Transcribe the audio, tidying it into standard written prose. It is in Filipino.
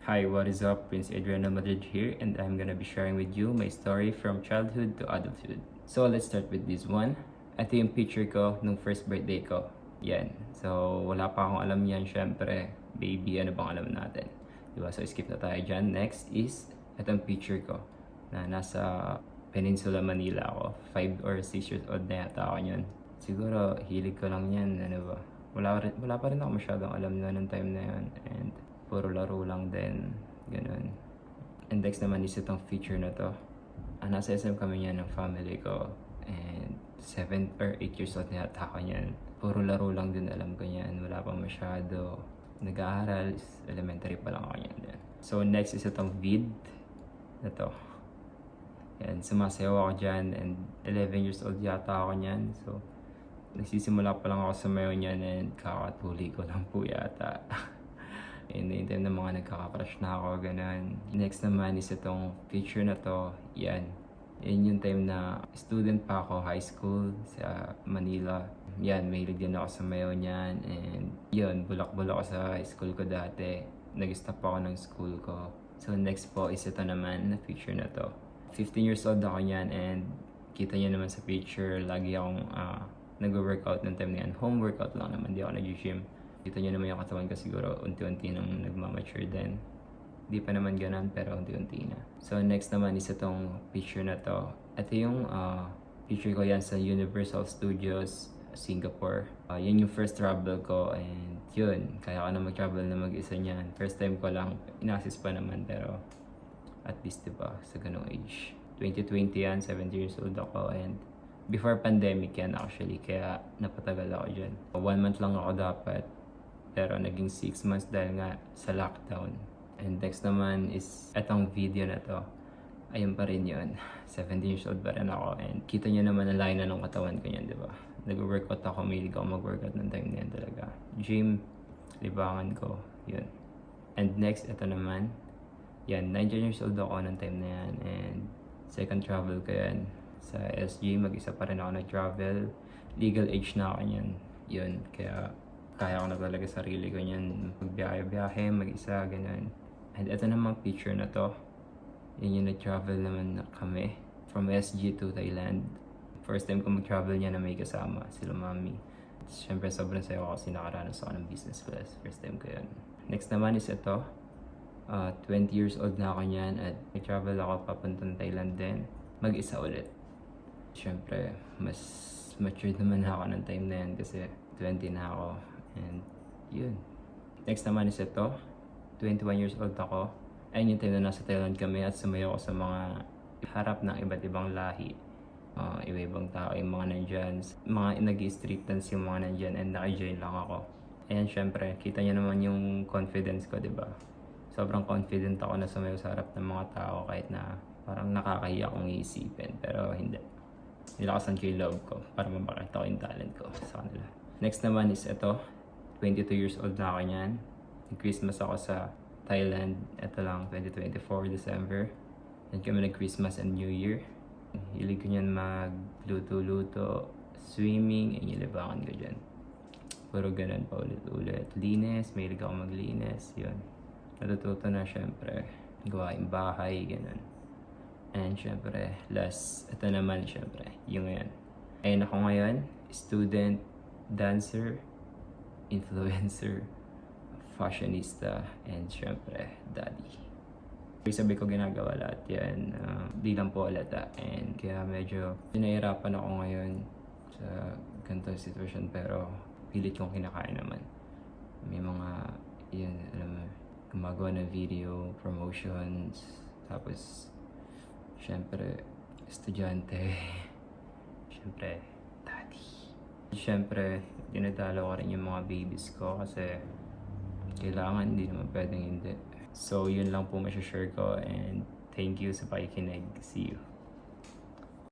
Hi, what is up? Prince Adriano Madrid here, and I'm gonna be sharing with you my story from childhood to adulthood. So let's start with this one. Ito yung picture ko nung first birthday ko. Yan. So wala pa akong alam yan, syempre. Baby, ano bang alam natin? Diba? So skip na tayo dyan. Next is, itong picture ko na nasa Peninsula, Manila ako. 5 or 6 years old na yata ako yun. Siguro, hilig ko lang yan. Ano ba? Wala pa rin ako masyadong alam na nung time na yun. And puro laro lang din. Ganun. And next naman is itong feature na to. Nasa SM kami yan ng family ko. And 7 or 8 years old na yata ako yan. Puro laro lang din alam ko yan. Wala pa masyado. Nag-aaral. Elementary pa lang ako yan. So next is itong vid. Na to. Yan. Sumasayaw ako dyan. And 11 years old yata ako yan. So nagsisimula pa lang ako sa mayo niyan and kakatuli ko lang po yata. And in time na mga nagkaka-crush na ako, ganun. Next naman is itong picture na to. Yan. Yan yung time na student pa ako, high school sa Manila. Yan, mahilig din ako sa mayo niyan. And yun, bulak-bulak ako sa high school ko dati. Nag-stop ako ng school ko. So next po is ito naman na picture na to. 15 years old ako niyan and kita niyo naman sa picture, lagi akong nag-workout ng time na yan. Home workout lang naman, di ako nag-gym. Kita nyo naman yung katawan ko siguro unti-unti nang nagmamature din. Di pa naman ganun pero unti-unti na. So next naman is itong picture na to. Ito yung picture ko yan sa Universal Studios, Singapore. Yan yung first travel ko and yun, kaya ko na mag-travel na mag-isa niyan. First time ko lang, inassist pa naman pero at least diba sa ganung age. 2020 yan, 17 years old ako and before pandemic yan actually, kaya napatagal ako dyan. 1 month lang ako dapat, pero naging 6 months dahil nga sa lockdown. And next naman is etong video na to. Ayun pa rin yun. 17 years old pa rin ako. And kita nyo naman ang line na ng katawan ko yan, di ba? Nag-workout ako, mahilig ako mag-workout ng time na yan talaga. Gym, libangan ko, yun. And next, ito naman. Yan, 19 years old ako ng time na yan. And second travel ko yan. Sa SG, mag-isa pa rin ako nag-travel. Legal age na ako niyan. Yun, kaya kaya ko na talaga sarili ko niyan. Magbiyahe-biyahe, mag-isa, ganun. And ito namang picture na to. Yun yung nag-travel naman na kami. From SG to Thailand. First time ko mag-travel niya na may kasama, sila mami. Siyempre sobrang sayo ako kasi nakaranas ako ng business class. First time ko yun. Next naman is ito. 20 years old na ako niyan at nag-travel ako papuntang Thailand din. Mag-isa ulit. Siyempre, mas matured naman ako ng time na yan kasi 20 na ako. And yun. Next naman is ito. 21 years old ako. Ayun yung time na nasa Thailand kami at sumayo ako sa mga harap ng iba't ibang lahi. Iba-ibang tao yung mga nandyan. Mga nag-street dance yung mga nandyan and naka-join lang ako. Ayan, syempre, kita nyo naman yung confidence ko, diba? Sobrang confident ako na sumayo sa harap ng mga tao kahit na parang nakakahiya akong iisipin. Pero hindi. Nilakasan ko yung love ko para mapakita ko yung talent ko sa kanila. Next naman is ito. 22 years old na ako niyan. Nag-Christmas ako sa Thailand. Ito lang, 2024 December. Then kami nag-Christmas and New Year. Hilig ko niyan magluto-luto, swimming, and libangan ko dyan. Puro ganun pa ulit-ulit. Linis, mahilig ako maglinis, yun. Natututo na syempre. Gawain bahay, ganun. And syempre, last, ito naman syempre, yung ngayon. Ayun ako ngayon, student, dancer, influencer, fashionista, and syempre, daddy. Sabi ko ginagawa lahat yan, di lang po alata. And kaya medyo pinahirapan ako ngayon sa ganitong sitwasyon pero pilit kong kinakain naman. May mga, yun, alam mo, gumagawa ng video, promotions, tapos siyempre, estudyante. Siyempre, daddy. Siyempre, dinadalo ko rin yung mga babies ko kasi kailangan, hindi naman pwedeng hindi. So, yun lang po share ko and thank you sa pakikinig. See you.